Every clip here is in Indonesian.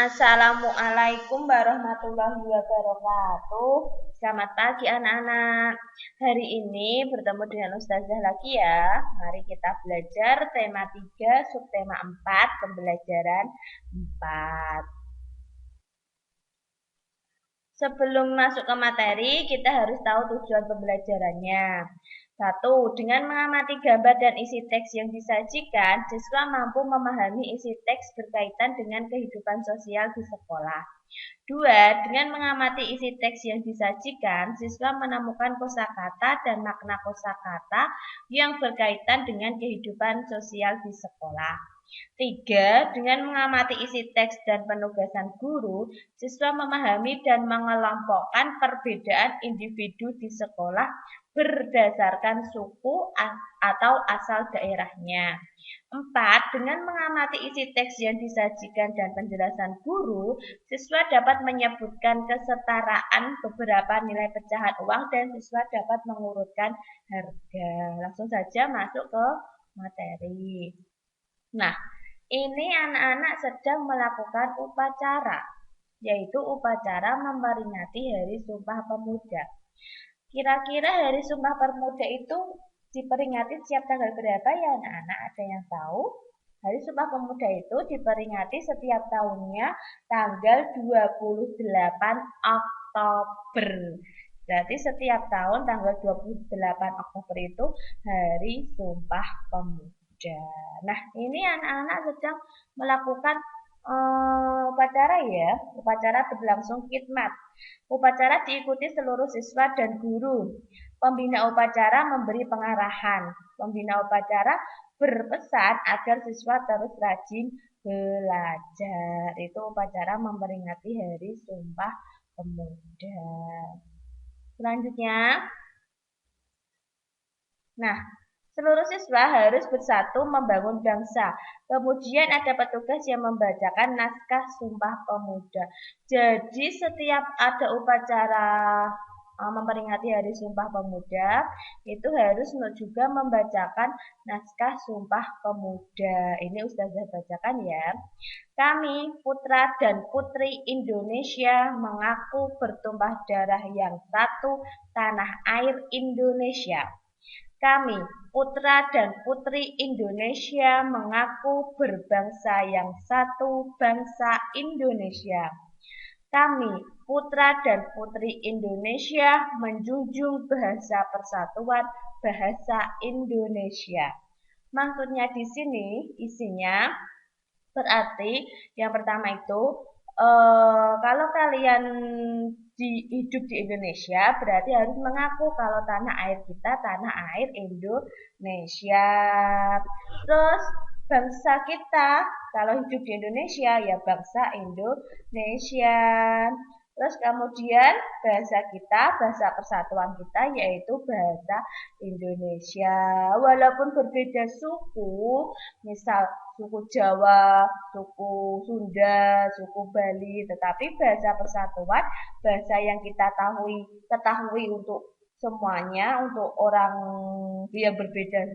Assalamualaikum warahmatullahi wabarakatuh. Selamat pagi anak-anak. Hari ini bertemu dengan Ustazah lagi ya. Mari kita belajar tema 3, subtema 4, pembelajaran 4. Sebelum masuk ke materi, kita harus tahu tujuan pembelajarannya. 1. Dengan mengamati gambar dan isi teks yang disajikan, siswa mampu memahami isi teks berkaitan dengan kehidupan sosial di sekolah. 2. Dengan mengamati isi teks yang disajikan, siswa menemukan kosakata dan makna kosakata yang berkaitan dengan kehidupan sosial di sekolah. 3. Dengan mengamati isi teks dan penugasan guru, siswa memahami dan mengelompokkan perbedaan individu di sekolah berdasarkan suku atau asal daerahnya. 4. Dengan mengamati isi teks yang disajikan dan penjelasan guru, siswa dapat menyebutkan kesetaraan beberapa nilai pecahan uang dan siswa dapat mengurutkan harga. Langsung saja masuk ke materi. Nah, ini anak-anak sedang melakukan upacara, yaitu upacara memperingati Hari Sumpah Pemuda. Kira-kira Hari Sumpah Pemuda itu diperingati setiap tanggal berapa ya anak-anak? Ada yang tahu? Hari Sumpah Pemuda itu diperingati setiap tahunnya tanggal 28 Oktober. Berarti setiap tahun tanggal 28 Oktober itu Hari Sumpah Pemuda. Nah, ini anak-anak sedang melakukan upacara ya. Upacara berlangsung khidmat. Upacara diikuti seluruh siswa dan guru. Pembina upacara memberi pengarahan. Pembina upacara berpesan agar siswa terus rajin belajar. Itu upacara memperingati Hari Sumpah Pemuda. Selanjutnya, nah, seluruh siswa harus bersatu membangun bangsa. Kemudian ada petugas yang membacakan naskah Sumpah Pemuda. Jadi setiap ada upacara memperingati Hari Sumpah Pemuda, itu harus juga membacakan naskah Sumpah Pemuda. Ini Ustazah bacakan ya. Kami, putra dan putri Indonesia, mengaku bertumpah darah yang satu, tanah air Indonesia. Kami, putra dan putri Indonesia, mengaku berbangsa yang satu, bangsa Indonesia. Kami, putra dan putri Indonesia, menjunjung bahasa persatuan, bahasa Indonesia. Maksudnya di sini isinya berarti yang pertama itu kalau kalian hidup di Indonesia berarti harus mengaku kalau tanah air kita tanah air Indonesia. Terus bangsa kita kalau hidup di Indonesia ya bangsa Indonesia. Terus kemudian bahasa kita, bahasa persatuan kita yaitu bahasa Indonesia. Walaupun berbeda suku, misal suku Jawa, suku Sunda, suku Bali, tetapi bahasa persatuan, bahasa yang kita ketahui untuk semuanya, untuk orang yang berbeda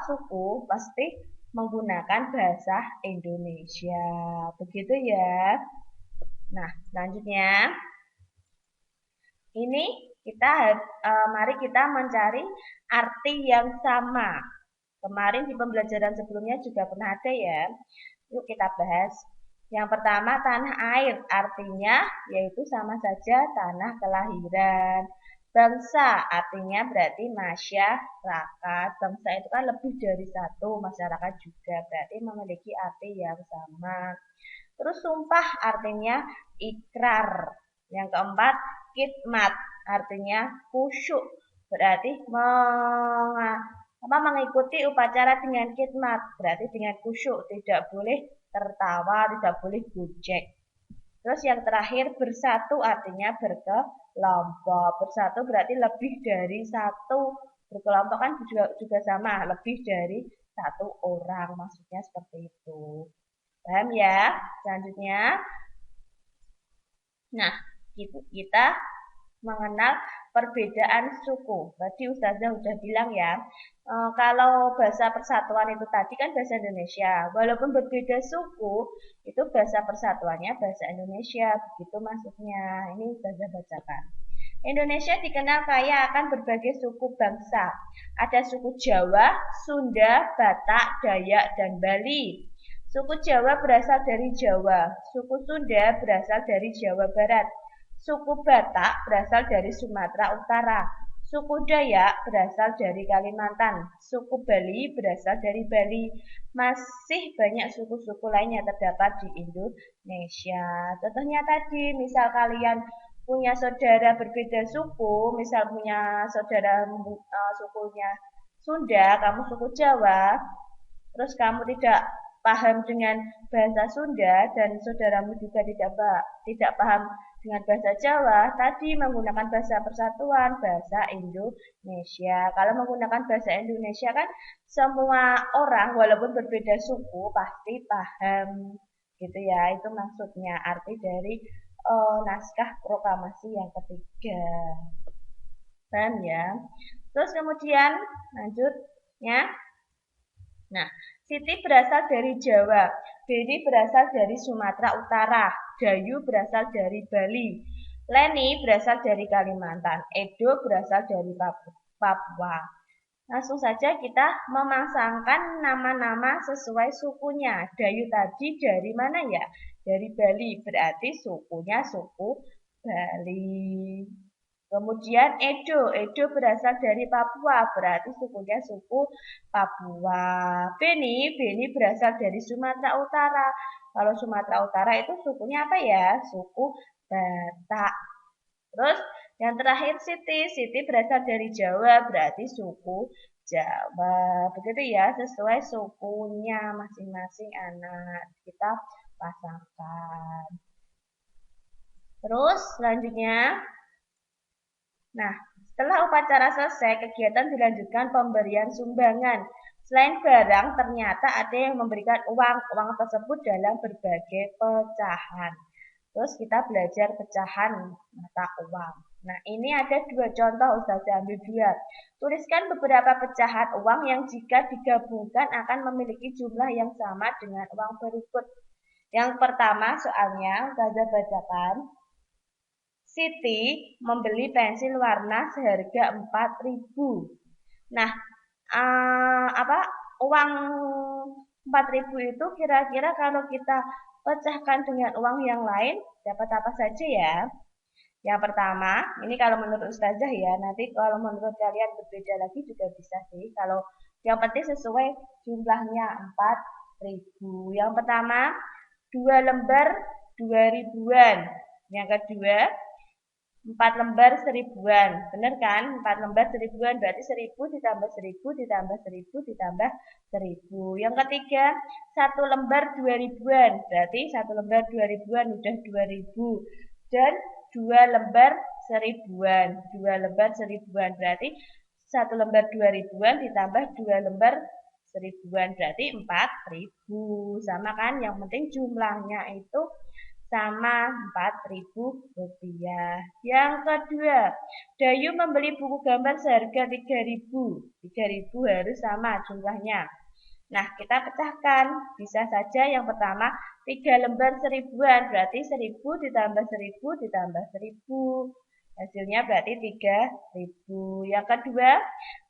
suku, pasti menggunakan bahasa Indonesia. Begitu ya. Nah, selanjutnya ini mari kita mencari arti yang sama. Kemarin di pembelajaran sebelumnya juga pernah ada ya. Yuk kita bahas. Yang pertama tanah air, artinya yaitu sama saja tanah kelahiran. Bangsa artinya berarti masyarakat. Bangsa itu kan lebih dari satu, masyarakat juga berarti memiliki arti yang sama. Terus sumpah artinya ikrar. Yang keempat, khidmat artinya khusyuk. Berarti mengikuti upacara dengan khidmat. Berarti dengan khusyuk, tidak boleh tertawa, tidak boleh gojek. Terus yang terakhir, bersatu artinya berkelompok. Bersatu berarti lebih dari satu. Berkelompok kan juga sama, lebih dari satu orang. Maksudnya seperti itu. Paham ya? Selanjutnya. Nah, kita mengenal perbedaan suku. Tadi Ustazah udah bilang ya, kalau bahasa persatuan itu tadi kan bahasa Indonesia. Walaupun berbeda suku, itu bahasa persatuannya bahasa Indonesia. Begitu maksudnya. Ini Ustazah bacakan. Indonesia dikenal kaya akan berbagai suku bangsa. Ada suku Jawa, Sunda, Batak, Dayak, dan Bali. Suku Jawa berasal dari Jawa. Suku Sunda berasal dari Jawa Barat. Suku Batak berasal dari Sumatera Utara. Suku Dayak berasal dari Kalimantan. Suku Bali berasal dari Bali. Masih banyak suku-suku lain yang terdapat di Indonesia. Contohnya tadi, misal kalian punya saudara berbeda suku, misal punya saudara sukunya Sunda, kamu suku Jawa, terus kamu tidak paham dengan bahasa Sunda dan saudaramu juga tidak paham dengan bahasa Jawa, tadi menggunakan bahasa persatuan, bahasa Indonesia. Kalau menggunakan bahasa Indonesia kan semua orang walaupun berbeda suku pasti paham, gitu ya. Itu maksudnya arti dari naskah proklamasi yang ketiga. Paham ya? Terus kemudian lanjutnya. Nah, Siti berasal dari Jawa, Beni berasal dari Sumatera Utara, Dayu berasal dari Bali, Leni berasal dari Kalimantan, Edo berasal dari Papua. Langsung saja kita memasangkan nama-nama sesuai sukunya. Dayu tadi dari mana ya? Dari Bali, berarti sukunya suku Bali. Kemudian Edo berasal dari Papua, berarti sukunya suku Papua. Beni berasal dari Sumatera Utara. Kalau Sumatera Utara itu sukunya apa ya? Suku Batak. Terus yang terakhir Siti berasal dari Jawa, berarti suku Jawa. Begitu ya, sesuai sukunya masing-masing anak. Kita pasangkan. Terus selanjutnya, nah, setelah upacara selesai, kegiatan dilanjutkan pemberian sumbangan. Selain barang, ternyata ada yang memberikan uang. Uang tersebut dalam berbagai pecahan. Terus kita belajar pecahan mata uang. Nah, ini ada dua contoh, Ustazah ambil dua. Tuliskan beberapa pecahan uang yang jika digabungkan akan memiliki jumlah yang sama dengan uang berikut. Yang pertama soalnya, Ustazah bacakan. Siti membeli pensil warna seharga 4.000. Nah, uang 4.000 itu kira-kira kalau kita pecahkan dengan uang yang lain dapat apa saja ya? Yang pertama, ini kalau menurut Ustazah ya, nanti kalau menurut kalian berbeda lagi juga bisa sih. Kalau yang penting sesuai jumlahnya 4.000. Yang pertama, 2 lembar 2.000-an. Yang kedua, 4 lembar 1.000-an. Benar kan? 4 lembar 1.000-an berarti 1.000 ditambah 1.000 ditambah 1.000 ditambah 1.000. Yang ketiga, 1 lembar 2.000-an. Berarti 1 lembar 2.000-an udah 2.000. Dan 2 lembar 1.000-an. 2 lembar 1.000-an berarti 1 lembar 2.000-an ditambah 2 lembar 1.000-an berarti 4.000. Sama kan? Yang penting jumlahnya itu sama Rp4.000. Yang kedua, Dayu membeli buku gambar seharga 3.000. 3.000 harus sama jumlahnya. Nah, kita pecahkan. Bisa saja yang pertama 3 lembar 1.000-an, berarti 1.000 ditambah 1.000 ditambah 1.000. Hasilnya berarti 3.000. Yang kedua,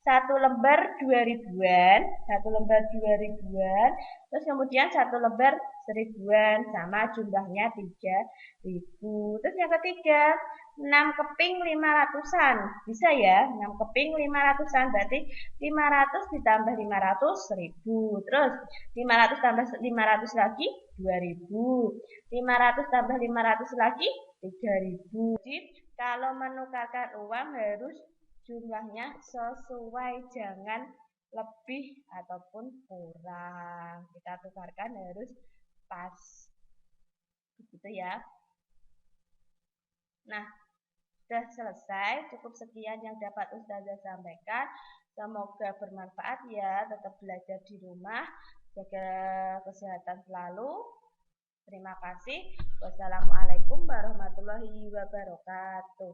1 lembar 2.000-an, 1 lembar 2.000-an, terus kemudian 1 lembar 1.000-an, sama jumlahnya 3.000. Terus yang ketiga, 6 keping 500-an. Bisa ya, 6 keping 500-an, berarti 500 ditambah 500, 1.000. Terus 500 tambah 500 lagi, 2.000. 500 tambah 500 lagi, 3.000. Jadi, kalau menukarkan uang harus jumlahnya sesuai, jangan lebih ataupun kurang. Kita tukarkan harus pas. Begitu ya. Nah, sudah selesai. Cukup sekian yang dapat Ustazah sampaikan. Semoga bermanfaat ya. Tetap belajar di rumah. Jaga kesehatan selalu. Terima kasih. Wassalamualaikum warahmatullahi wabarakatuh.